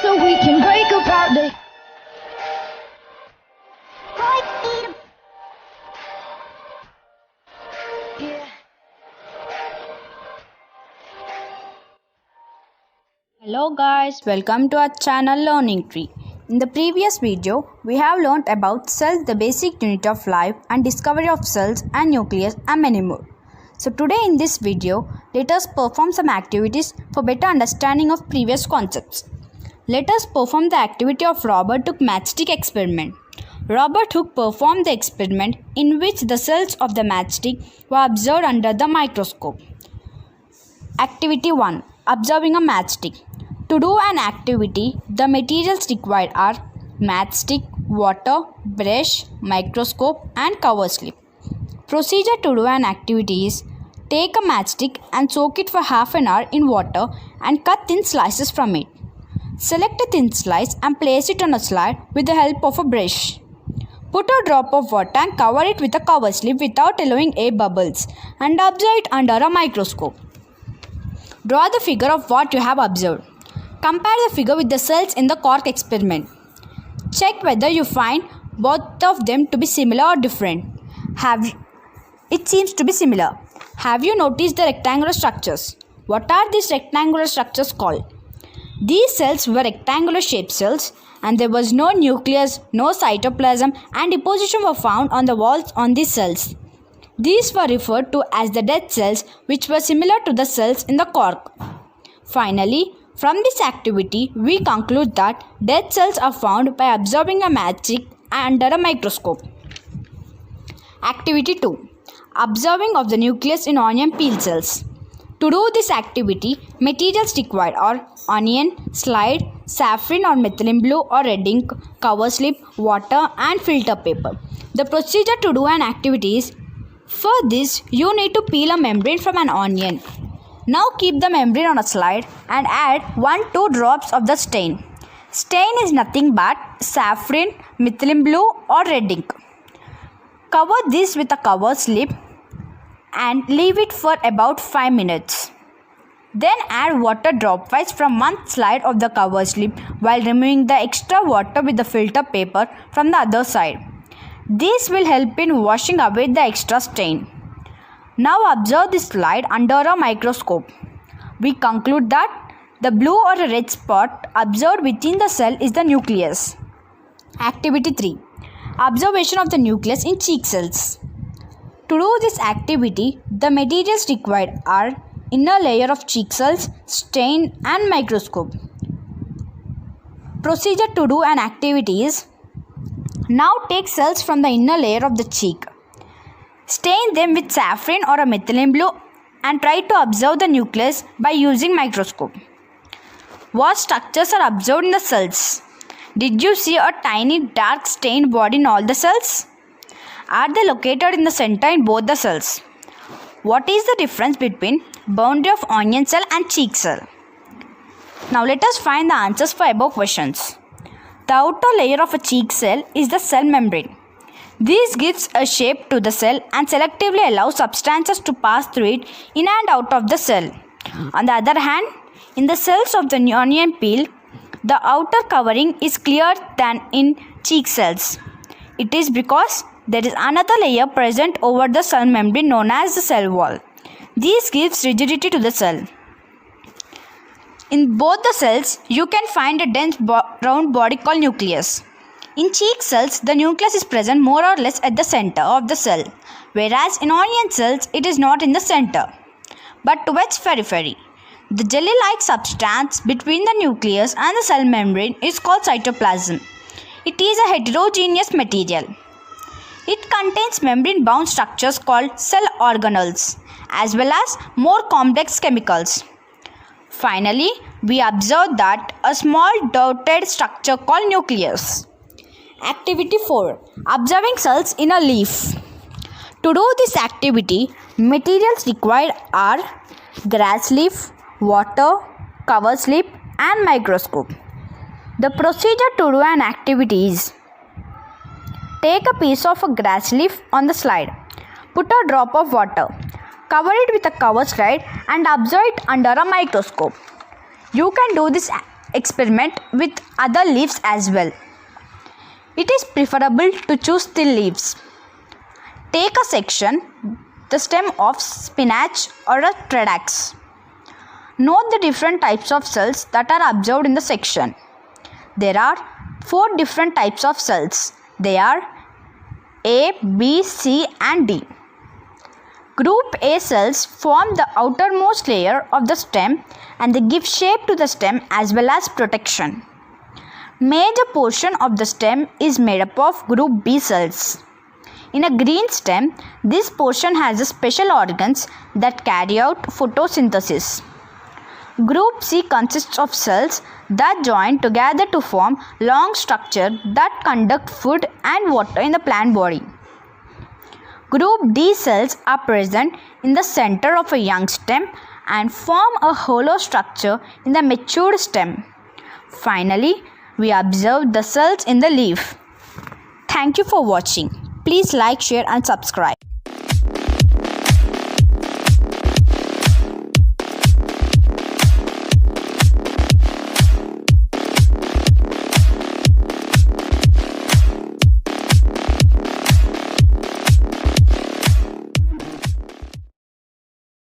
so we can break apart the yeah. Hello guys, welcome to our channel Learning Tree. In the previous video, we have learnt about cells, the basic unit of life, and discovery of cells and nucleus and many more. So today in this video, let us perform some activities for better understanding of previous concepts. Let us perform the activity of Robert Hooke matchstick experiment. Robert Hooke performed the experiment in which the cells of the matchstick were observed under the microscope. Activity 1. Observing a matchstick. To do an activity, the materials required are matchstick, water, brush, microscope and cover slip. Procedure to do an activity is: take a matchstick and soak it for half an hour in water and cut thin slices from it. Select a thin slice and place it on a slide with the help of a brush. Put a drop of water and cover it with a cover slip without allowing air bubbles and observe it under a microscope. Draw the figure of what you have observed. Compare the figure with the cells in the cork experiment. Check whether you find both of them to be similar or different. It seems to be similar. Have you noticed the rectangular structures? What are these rectangular structures called? These cells were rectangular shaped cells, and there was no nucleus, no cytoplasm, and deposition were found on the walls on these cells. These were referred to as the dead cells, which were similar to the cells in the cork. Finally, from this activity, we conclude that dead cells are found by observing a matchstick under a microscope. Activity 2. Observing of the nucleus in onion peel cells. To do this activity, materials required are onion, slide, saffron or methylene blue or red ink, cover slip, water and filter paper. The procedure to do an activity is: for this, you need to peel a membrane from an onion. Now keep the membrane on a slide and add 1-2 drops of the stain. Stain is nothing but saffron, methylene blue or red ink. Cover this with a cover slip and leave it for about 5 minutes. Then add water dropwise from one side of the cover slip while removing the extra water with the filter paper from the other side. This will help in washing away the extra stain. Now observe this slide under a microscope. We conclude that the blue or a red spot observed within the cell is the nucleus. Activity 3. Observation of the nucleus in cheek cells. To do this activity, the materials required are inner layer of cheek cells, stain and microscope. Procedure to do an activity is: now take cells from the inner layer of the cheek. Stain them with saffron or a methylene blue and try to observe the nucleus by using microscope. What structures are observed in the cells? Did you see a tiny dark stained body in all the cells? Are they located in the center in both the cells? What is the difference between boundary of onion cell and cheek cell? Now let us find the answers for above questions. The outer layer of a cheek cell is the cell membrane. This gives a shape to the cell and selectively allows substances to pass through it in and out of the cell. On the other hand, in the cells of the onion peel, the outer covering is clearer than in cheek cells. It is because there is another layer present over the cell membrane known as the cell wall. This gives rigidity to the cell. In both the cells, you can find a dense round body called nucleus. In cheek cells, the nucleus is present more or less at the center of the cell, whereas in onion cells, it is not in the center, but towards periphery. The jelly-like substance between the nucleus and the cell membrane is called cytoplasm. It is a heterogeneous material. It contains membrane-bound structures called cell organelles, as well as more complex chemicals. Finally, we observe that a small dotted structure called nucleus. Activity 4. Observing cells in a leaf. To do this activity, materials required are grass leaf, water, cover slip and microscope. The procedure to do an activity is: take a piece of a grass leaf on the slide. Put a drop of water. Cover it with a cover slide and observe it under a microscope. You can do this experiment with other leaves as well. It is preferable to choose thin leaves. Take a section, the stem of spinach or a tradax. Note the different types of cells that are observed in the section. There are 4 different types of cells. They are A, B, C and D. Group A cells form the outermost layer of the stem and they give shape to the stem as well as protection. Major portion of the stem is made up of group B cells. In a green stem, this portion has the special organs that carry out photosynthesis. Group C consists of cells that join together to form long structure that conduct food and water in the plant body. Group D cells are present in the center of a young stem and form a hollow structure in the matured stem. Finally, we observe the cells in the leaf. Thank you for watching. Please like, share and subscribe.